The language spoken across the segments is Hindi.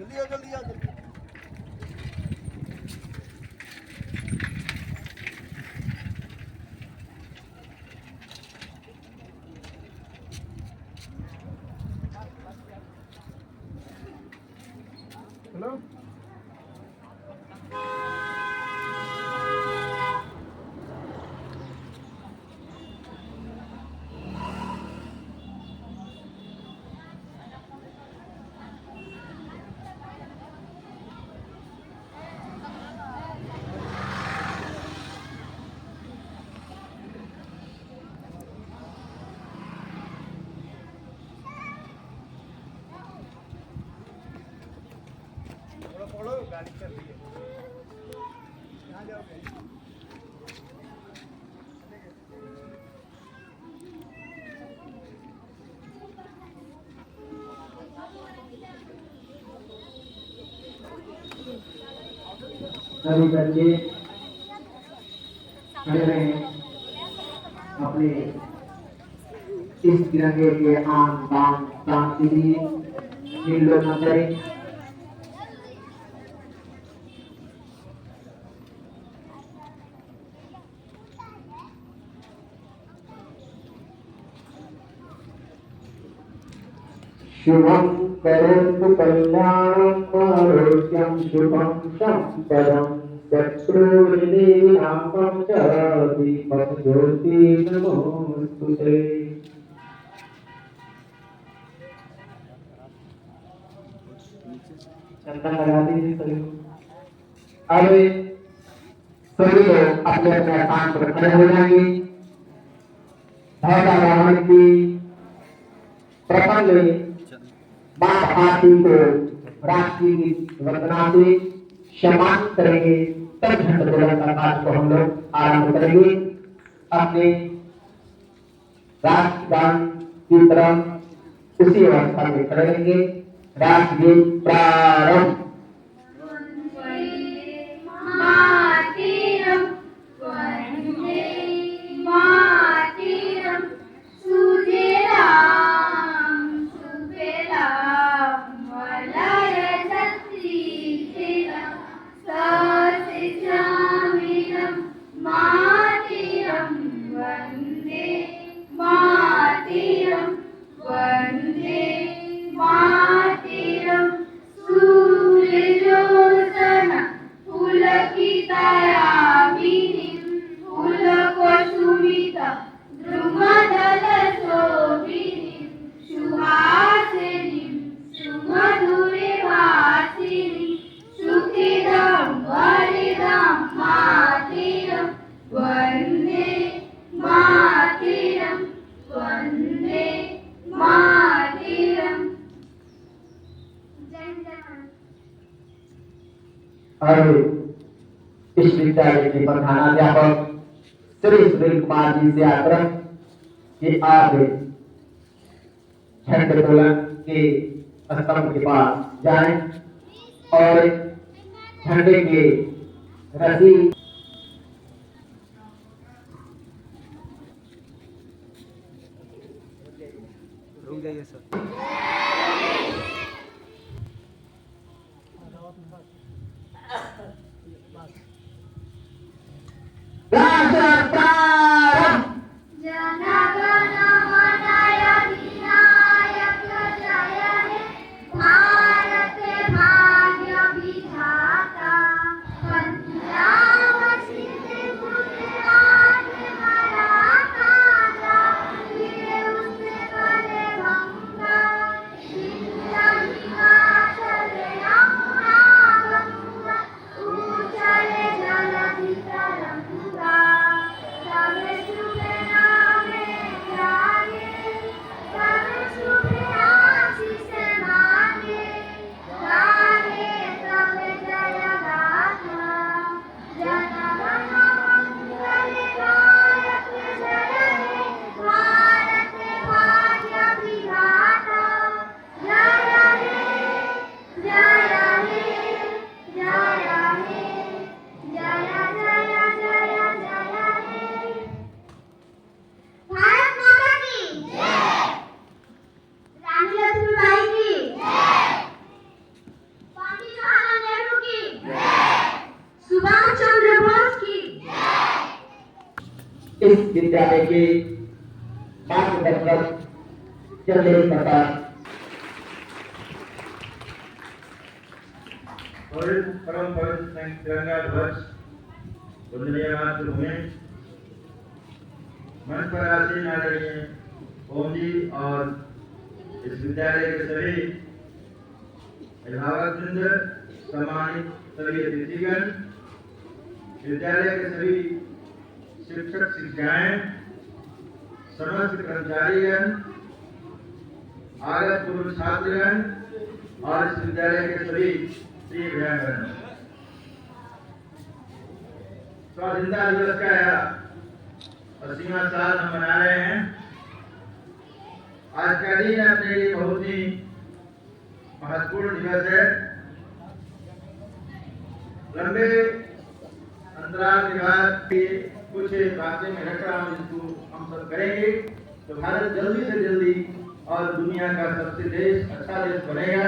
जल्दी आ जल्दी आ जल्दी। हेलो पढ़ो गाड़ी चल रही है। कहाँ जाओगे? सभी बच्चे खड़े रहे अपने इस तिरंगे के आन बान शांति नीलो न करें। शुभं करोतु कल्याणं आरोग्यं शुभं संपदं शत्रुर्विनाशं च दीपज्योति नमोस्तुते। चंदन लगा दीजिए सभी लोग। अब सभी लोग अपने अपने स्थान पर खड़े हो जाएंगे। ध्वजा रोहण की प्रसंग में मां भारती को राष्ट्रीय वंदना से सम्मानित करेंगे। तब झंडोत्तोलन का कार्य को हम लोग आरंभ करेंगे। अपने राष्ट्रगान की तरफ उसी अवस्था में खड़े रहेंगे। राष्ट्रगीत प्रारंभ। और इस विद्यालय के प्रधानाध्यापक श्री सुनील कुमार जी से आग्रह कि आप झंडोत्तोलन के स्तंभ के पास जाएं और झंडे के रस्सी रुक जाइए सर। भारत भाग्य विधाता पंजाब इस विद्यालय के मार्गदर्शक चंदेल प्रसाद परम पवित्र तिरंगा ध्वज वंदनीय मातृभूमि मंच पर आसीन आदरणीय ओम जी और इस विद्यालय के सभी अभिभावकवृंद, सम्मानित सभी अतिथिगण, विद्यालय के सभी शिक्षक शिक्षिकाएं, समस्त कर्मचारीगण, आगत पूर्व छात्रगण और इस विद्यालय के सभी प्रिय भाई-बहन, स्वाधीनता दिवस का 80वां साल हम मना रहे हैं। आज का दिन अपने लिए बहुत ही महत्वपूर्ण दिवस है। लंबे अंतराल के बाद कुछ बातें मैं रख रहा हूँ जिसको हम सब करेंगे तो भारत जल्दी से जल्दी और दुनिया का सबसे अच्छा देश बनेगा।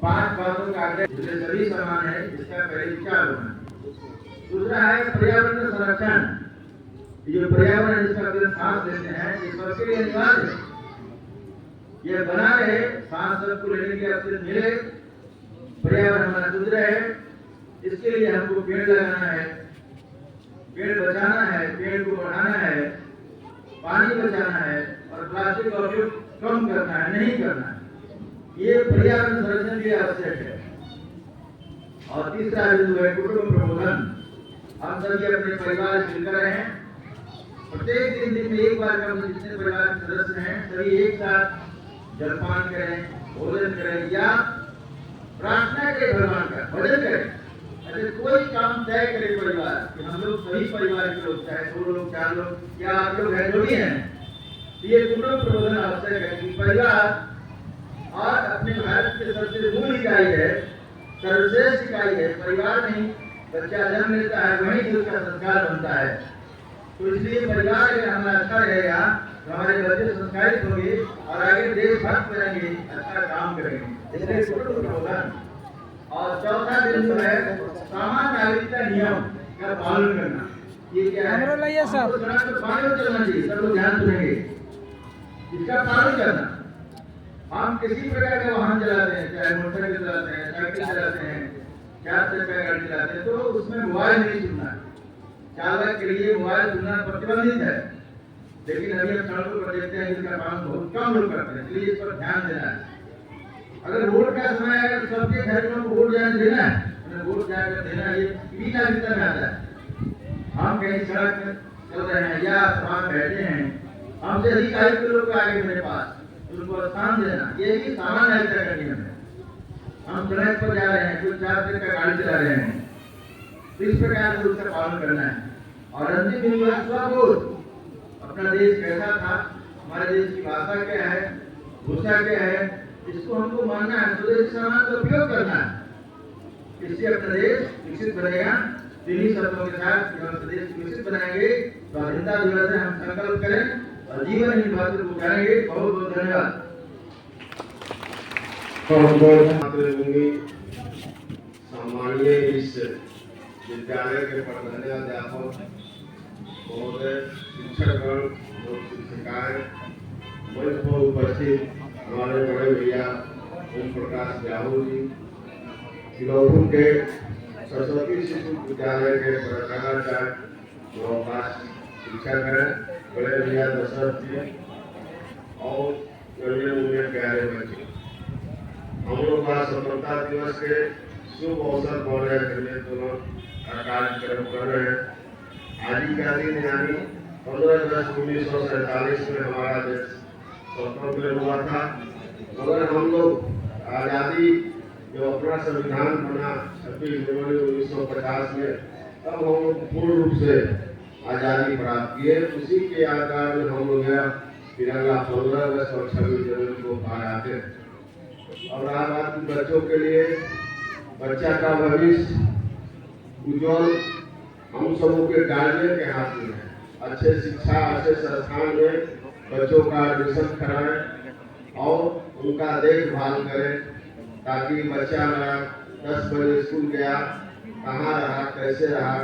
5 बातों का आग्रह जिससे सभी समान है, इसका पहले विचार होना। दूसरा है पर्यावरण संरक्षण। ये जो पर्यावरण जिसका हम सांस लेते हैं ये सबके लिए अनिवार्य है। ये बना रहे, सांस सबको लेने की ऑक्सीजन मिले, पर्यावरण हमारा शुद्ध रहे, इसके लिए हमको पेड़ लगाना है, पेड़ बचाना है, पेड़ को बढ़ाना है, पानी बचाना है और प्लास्टिक का उपयोग कम करना है, नहीं करना है। ये पर्यावरण संरक्षण के लिए आवश्यक है। और तीसरा बिंदु है कुटुंब प्रबोधन। हम सभी अपने परिवार से मिलकर रहे हैं। प्रत्येक दिन में एक बार कम जितने परिवार के सदस्य हैं सभी एक साथ जलपान करें, भोजन करें या प्रार्थना करें, भगवान का भजन करें। ऐसे कोई काम तय करे परिवार कि हम लोग सभी परिवार के लोग, चाहे 2 लोग 4 लोग या आप लोग हैं जो भी हैं, ये कुटुंब प्रबोधन आवश्यक है कि परिवार और अपने भारत के सबसे मूल इकाई है, सर्वश्रेष्ठ इकाई है। परिवार में बच्चा जन्म लेता है, वहीं से उसका संस्कार बनता है। तो इसलिए परिवार अगर हमारा अच्छा रहेगा तो हमारे बच्चे संस्कारित होंगे और आगे देशभक्त बनेंगे, अच्छा काम करेंगे। इसलिए कुटुंब प्रबोधन। और चौथा बिंदु है सामान्य नागरिकता नियम का पालन करना। ये क्या है? हमको सड़क पर पालन चलना चाहिए, सब लोग ध्यान सुनेंगे। इसका पालन करना। हम किसी प्रकार के वाहन चलाते हैं, चाहे मोटरसाइकिल चलाते हैं, साइकिल चलाते हैं, 4 चक्का गाड़ी चलाते हैं, तो उसमें मोबाइल नहीं सुनना। चालक के लिए मोबाइल सुनना प्रतिबंधित है, लेकिन अभी हम सड़कों पर देखते हैं इसका पालन बहुत कम लोग करते हैं, इसलिए इस पर ध्यान देना है। अगर वोट का समय है तो सबके घर में वोट जाने देना है, वोट जाकर देना, ये भी नागरिकता में आता है। हम कहीं सड़क चल रहे हैं या सभा में बैठे हैं, हमसे अधिकारी के लोग आगे मेरे पास, उनको स्थान देना, ये भी सामान्य नागरिकता का नियम है। हम सड़क पर जा रहे हैं, कोई 4 चक्का गाड़ी चला रहे हैं, तो इस प्रकार से उसका पालन करना है। और अंतिम बिंदु है स्वबोध। अपना देश कैसा था, हमारे देश की भाषा क्या है, भूषा क्या है, इसको हमको मानना है, स्वदेशी सामान का उपयोग करना है। इससे अपना देश विकसित बनेगा। इन्हीं शब्दों के साथ जब देश विकसित बनाएंगे तो स्वाधीनता दिवस से हम संकल्प करें और जीवन इन बातों को करेंगे। बहुत बहुत धन्यवाद। सम्मानीय इस विद्यालय के प्रधानाध्यापक महोदय, शिक्षकगण, शिक्षिकाएं, मंच पर उपस्थित हमारे बड़े भैया ओम प्रकाश याहू जी, सिलौपुर के सरस्वती शिशु विद्यालय के प्रधानाचार्य नवकाश शिक्षक हैं, बड़े भैया दशरथ जी और अन्य प्यारे बच्चे, हम लोग का स्वतंत्रता दिवस के शुभ अवसर पर दोनों कार्यक्रम कर रहे हैं। आज ही का दिन यानी 15 अगस्त 1947 में हमारा देश स्वतंत्र हुआ था। मगर हम लोग आज़ादी जो अपना संविधान बना 26 जनवरी 1950 में, तब हम लोग पूर्ण रूप से आज़ादी प्राप्त किए। उसी के आकार में हम लोग तिरंगा 15 अगस्त और 26 जनवरी को फहराते हैं। और आज बात बच्चों के लिए, बच्चा का भविष्य उज्जवल हम सबों के गार्जियन के हाथ में है। अच्छे शिक्षा, अच्छे संस्थान में बच्चों का एडमिशन कराएं और उनका देखभाल करें, ताकि बच्चा मेरा 10 बजे स्कूल गया, कहाँ रहा, कैसे रहा,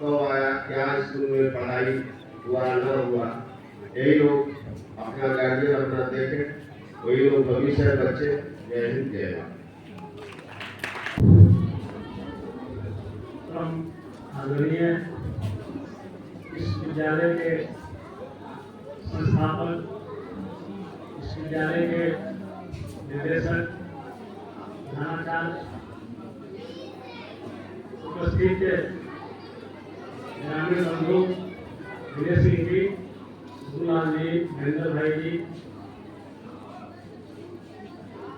कब आया, क्या स्कूल में पढ़ाई हुआ न हुआ, यही लोग अपना गार्जियन अपना देखें, वही लोग भविष्य है बच्चे। जय हिंद जय भारत। आदरणीय इस विद्यालय के संस्थापक, इस विद्यालय के निर्देशक, प्रधानाचार्य, उपस्थित ग्रामीण बंधु विजय सिंह जी, गुरुलाल जी, महेंद्र भाई जी,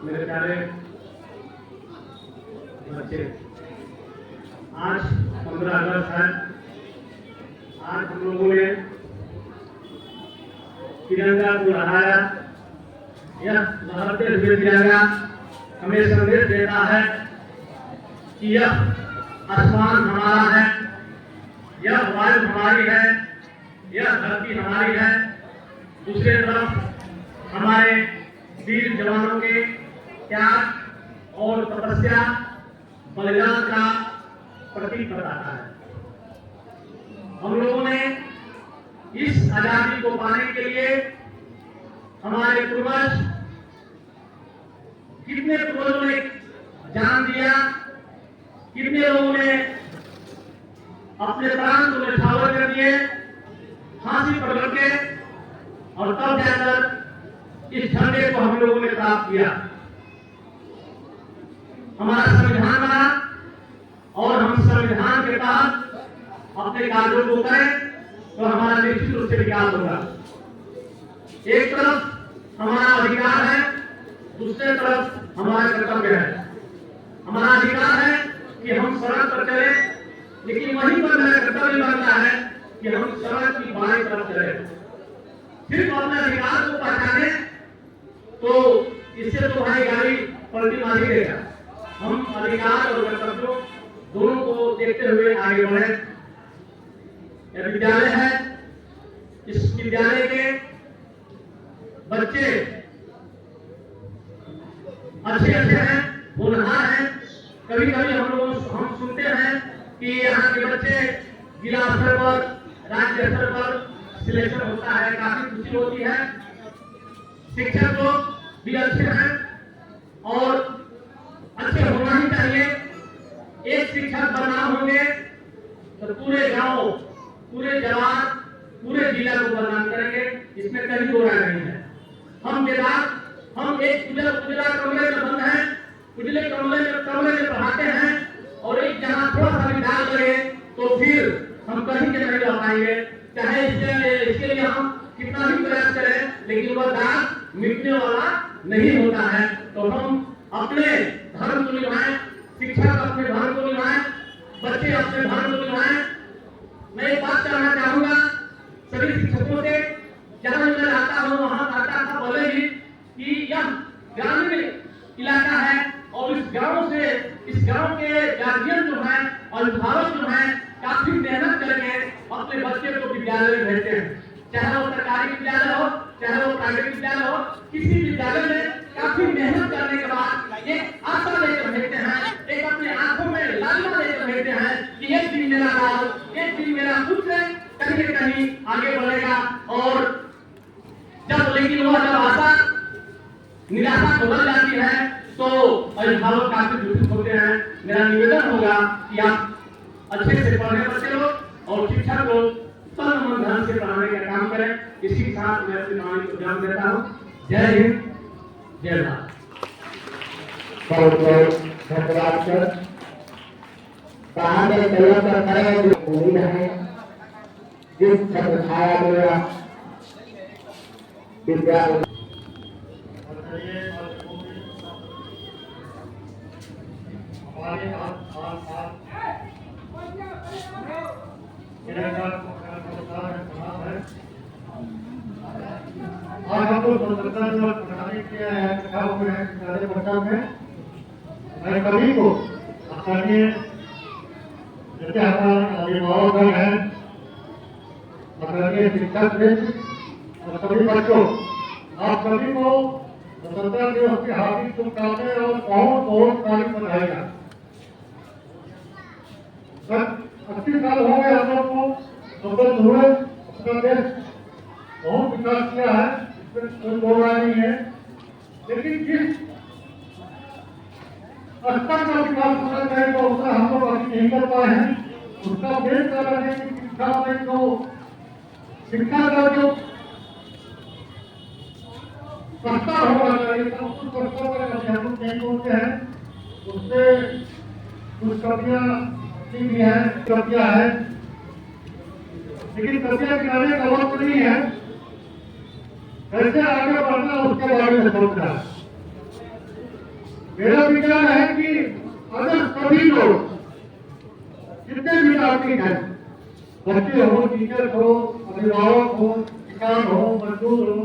मेरे प्यारे बच्चे, आज 15 अगस्त है। आज हम लोगों ने तिरंगा को लहराया। यह लहराते हुए तिरंगा हमें संदेश देता है कि यह आसमान हमारा है, यह वायु हमारी है, यह धरती हमारी है। दूसरी तरफ हमारे वीर जवानों के त्याग और तपस्या बलिदान का प्रतीक बताता है। हम लोगों ने इस आजादी को पाने के लिए हमारे पूर्वज, कितने पूर्वजों ने जान दिया, कितने लोगों ने अपने प्राण को न्यौछावर कर दिए, फांसी पर लटके, और तब जाकर इस झंडे को हम लोगों ने प्राप्त किया। हमारा संविधान बना और हम संविधान के तहत अपने कार्यों को करें तो हमारा निश्चित रूप से विकास होगा। एक तरफ हमारा अधिकार है, दूसरे तरफ हमारा कर्तव्य है। हमारा अधिकार है कि हम सड़क पर चलें, लेकिन वहीं पर मेरा कर्तव्य बनता है कि हम सड़क की बाईं तरफ चलें। सिर्फ अपने अधिकार को पहचाने तो इससे तो भाई गाड़ी पलटी मारी देगा। हम अधिकार और कर्तव्यों दोनों को देखते हुए आगे बढ़े। यह विद्यालय है, इस विद्यालय के बच्चे अच्छे हैं, होनहार हैं। कभी कभी हम सुनते हैं कि यहाँ के बच्चे जिला स्तर पर, राज्य स्तर पर सिलेक्शन होता है, काफी खुशी होती है। शिक्षक लोग भी अच्छे हैं और अच्छे होना ही चाहिए। एक शिक्षक बदनाम होंगे तो पूरे गांव, पूरे जवान, पूरे जिला को बदनाम करेंगे, इसमें कहीं दो राय नहीं है। हम एक उजला कमरे में बंद हैं, उजले कमरे में पढ़ाते हैं, और एक जहां थोड़ा सा भी दाग लगे तो फिर हम कहीं के नहीं रह पाएंगे। चाहे इसके लिए हम कितना भी प्रयास करें, लेकिन वह दाग मिटने वाला नहीं होता है। तो हम अपने धर्म को निभाएं, शिक्षक अपने धर्म को निभाएं, बच्चे अपने धर्म को निभाएं। मैं एक बात कहना चाहूंगा सभी शिक्षकों से, जहां मैं रहता हूं वहां आता था बोले ही कि यह ग्रामीण इलाका है और इस गांव के गार्जियन जो है और अभिभावक जो है काफी मेहनत करके अपने बच्चे को विद्यालय में भेजते हैं। चाहे वो सरकारी विद्यालय हो, चाहे वो प्राइवेट विद्यालय हो, किसी विद्यालय में काफी मेहनत करने के बाद एक आशा लेकर भेजते हैं, एक अपने आंखों में लालिमा लेकर भेजते हैं कि एक दिन मेरा गाँव, एक दिन मेरा पुत्र कहीं न कहीं आगे बढ़ेगा। और लेकिन वह जब आशा निराशा बदल जाती है तो अभिभावक काफी दुखित होते हैं। मेरा निवेदन होगा कि आप अच्छे से पढ़े बच्चे लोग और शिक्षा को तन मन धन से पढ़ाने का काम करें। इसी के साथ मैं अपनी वाणी को विराम देता हूँ। जय हिंद, जय भारत। बहुत बहुत धन्यवाद सर। कहानी तैयार करें जो उम्मीद है जिस छत्र छाया मेरा विद्यालय आज हम लोग स्वतंत्रता दिवस मनाने के इकट्ठा हुए हैं विद्यालय परिसर में। मैं सभी को स्थानीय जैसे हमारे अभिभावक हैं, स्थानीय शिक्षक भी और सभी बच्चों, आप सभी को स्वतंत्रता दिवस की हार्दिक शुभकामनाएं और बहुत बहुत तारीफ बधाइयां। 80 साल हो गए हम लोग को स्वतंत्र हुए, अपना देश बहुत विकास किया है, इसमें कोई दो राय नहीं है। लेकिन जिस स्तर का विकास होना चाहिए तो उसका हम लोग अभी नहीं कर पाए हैं। उसका मेन कारण है कि शिक्षा का जो स्तर होना चाहिए तो उस स्तर पर अध्यापक नहीं होते हैं। उससे कुछ कमियां भी है, कमियां है, लेकिन कमियां गिनाने का वक्त नहीं है। कैसे आगे बढ़ना उसके बारे में सोचना है। मेरा विचार है कि अगर सभी लोग जितने भी नागरिक हैं, बच्चे हो, टीचर हो, अभिभावक हो, किसान हो, मजदूर हो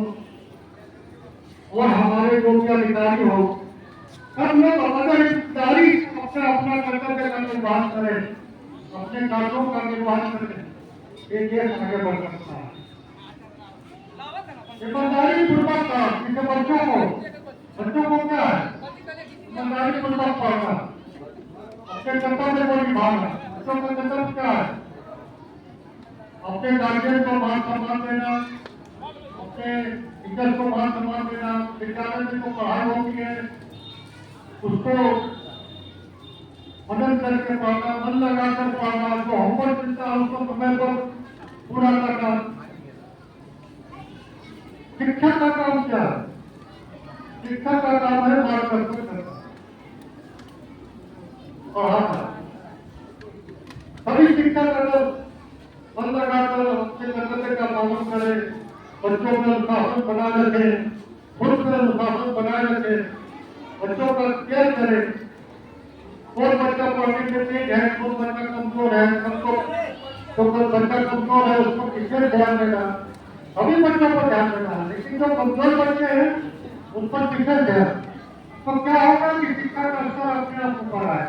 और हमारे जो भी अधिकारी हो, सब लोग अगर ईमानदारी अपना अपना कर्तव्य का निर्वहन करें, अपने कार्यों का निर्वहन करें, ये देश आगे बढ़ सकता है। ईमानदारी पूर्वक काम, जिससे बच्चों को क्या है ईमानदारी पूर्वक पढ़ना, अपने कर्तव्य को निभाना। बच्चों का कर्तव्य क्या है? अपने गार्जियन को मान सम्मान देना, अपने टीचर को मान सम्मान देना, विद्यालय में जो पढ़ाई होती है उसको मदद करके पढ़ना, मन लगाकर पढ़ना, जो होमवर्क मिलता है उसको समय पर पूरा करना। शिक्षा का काम क्या है? शिक्षा का काम है मार्गदर्शन करना, पढ़ाना। सभी शिक्षा का मन लगाकर अपने कर्तव्य का पालन करें, बच्चों का अनुशासन बनाए रखें, खुद का अनुशासन बनाए रखें, बच्चों का केयर करें। कौन बच्चा पढ़ने में तेज है, कौन बच्चा कमजोर है, सबको तो बच्चा कमजोर है उसको किससे ध्यान देना, सभी बच्चों को ध्यान देना है। लेकिन जो कमजोर बच्चे हैं उन पर किससे ध्यान, तो क्या होगा कि शिक्षा का स्तर अपने आप ऊपर आए।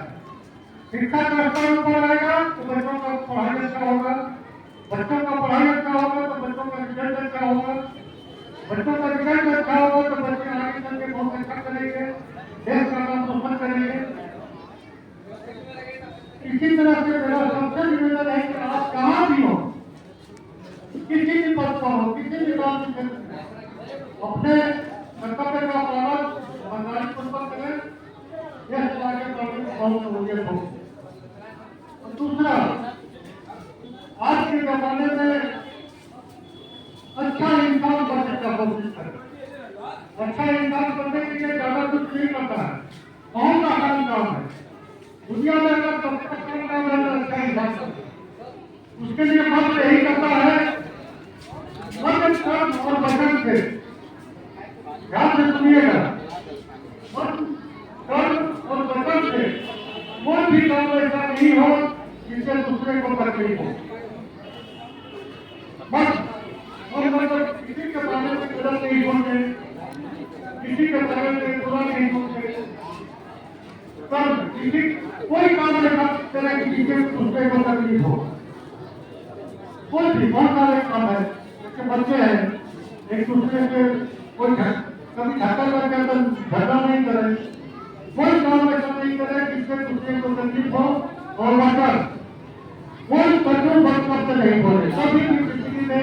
शिक्षा का स्तर ऊपर आएगा तो बच्चों का पढ़ाई अच्छा होगा, बच्चों का पढ़ाई अच्छा होगा तो बच्चों का रिजल्ट अच्छा होगा, बच्चों का रिजल्ट अच्छा होगा तो बच्चे आगे चल के बहुत अच्छा करेंगे, देश का नाम रोशन करेंगे। इसी तरह से मेरा सबसे निवेदन है कि आप कहाँ भी हो, किसी भी पद पर हो, किसी भी काम की क्षेत्र में, अपने कर्तव्य का पालन ईमानदारी पूर्वक करें, देश के आगे बढ़ने में बहुत सहूलियत हो। दूसरा, आज के जमाने में अच्छा इंसान बनने का कोशिश करें। अच्छा इंसान बनने के लिए ज्यादा कुछ नहीं करता है, बहुत आसान काम है। दुनिया में अगर सबसे अच्छा काम है तो अच्छा इंसान करता है। उसके लिए मर्द यही करता है, मर्द कर्म और वचन से, ध्यान से सुनिएगा, मर्द कर्म और वचन से कोई भी काम ऐसा नहीं हो जिससे दूसरे को तकलीफ हो। बस और मतलब किसी के बारे में गलत नहीं बोलते, किसी के बारे में बुरा नहीं बोलते, किसी कोई काम ऐसा करें कि जिससे दूसरे को तकलीफ हो। कोई भी बहुत सारे काम है, जैसे बच्चे हैं एक दूसरे से कोई कभी धक्का करके झगड़ा नहीं करे, कोई काम ऐसा नहीं करे जिससे दूसरे को तकलीफ हो। और मतलब कोई कठोर वक्तव्य नहीं बोले, कभी भी किसी ने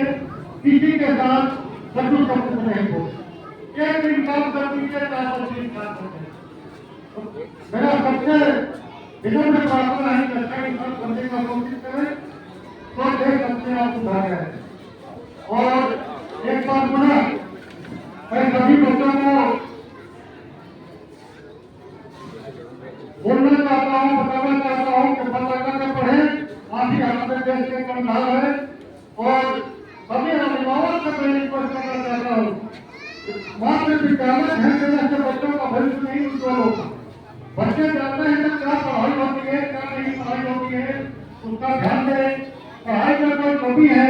किसी के साथ कठोर शब्द नहीं बोले। एक दिन काम कर दीजिए, 4 काम करते हैं। मेरा सबसे विनम्र प्रार्थना है कि अच्छा इंसान बनने का कोशिश करें तो देश अपने आप सुधार है। और एक बार पुनः मैं सभी बच्चों को बोलना चाहता हूँ, बताना चाहता हूँ कि मन लगा के पढ़े, आप ही हमारे देश के कर्णधार है। और सभी अभिभावक से मैं रिक्वेस्ट करना चाहता हूँ, मात्र विद्यालय ध्यान देने से बच्चों का भविष्य नहीं उज्जवल होता। बच्चे जानते हैं कि क्या पढ़ाई होती है, क्या नहीं पढ़ाई होती है, उसका ध्यान दें। पढ़ाई में कोई कमी है,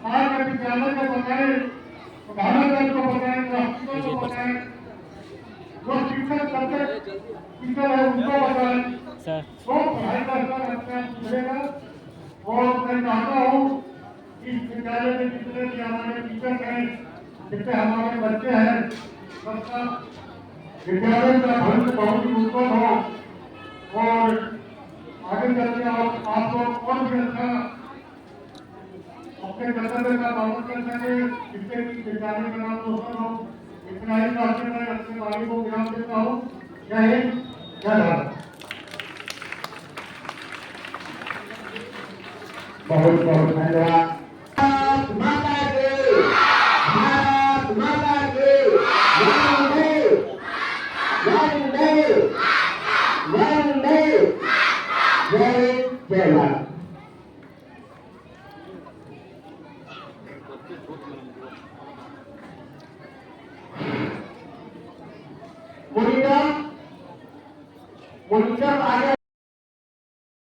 आज के विद्यालय को बताएं, प्रधानाचार्य को बताएं, राष्ट्रपति को बताएं, जो शिक्षक सब्जेक्ट टीचर है उनको बताएं, तो पढ़ाई का स्तर अच्छा सुधरेगा। और मैं चाहता हूँ इस विद्यालय में जितने भी हमारे टीचर हैं, जितने हमारे बच्चे हैं, सबका विद्यालय का भविष्य बहुत ही उज्जवल हो और आगे चलके आप लोग और भी अच्छा अपने कर्तव्य का का स्वागत कर सके इसके विद्यालय का नाम रोशन हो। इतना ही कहते मैं अपने वाणी को विराम देता हूँ। जय हिंद, जय भारत। बहुत बहुत धन्यवाद। भारत माता की, भारत माता की, वंदे वंदे वंदे, जय जय भारत। मॉनिटर आगे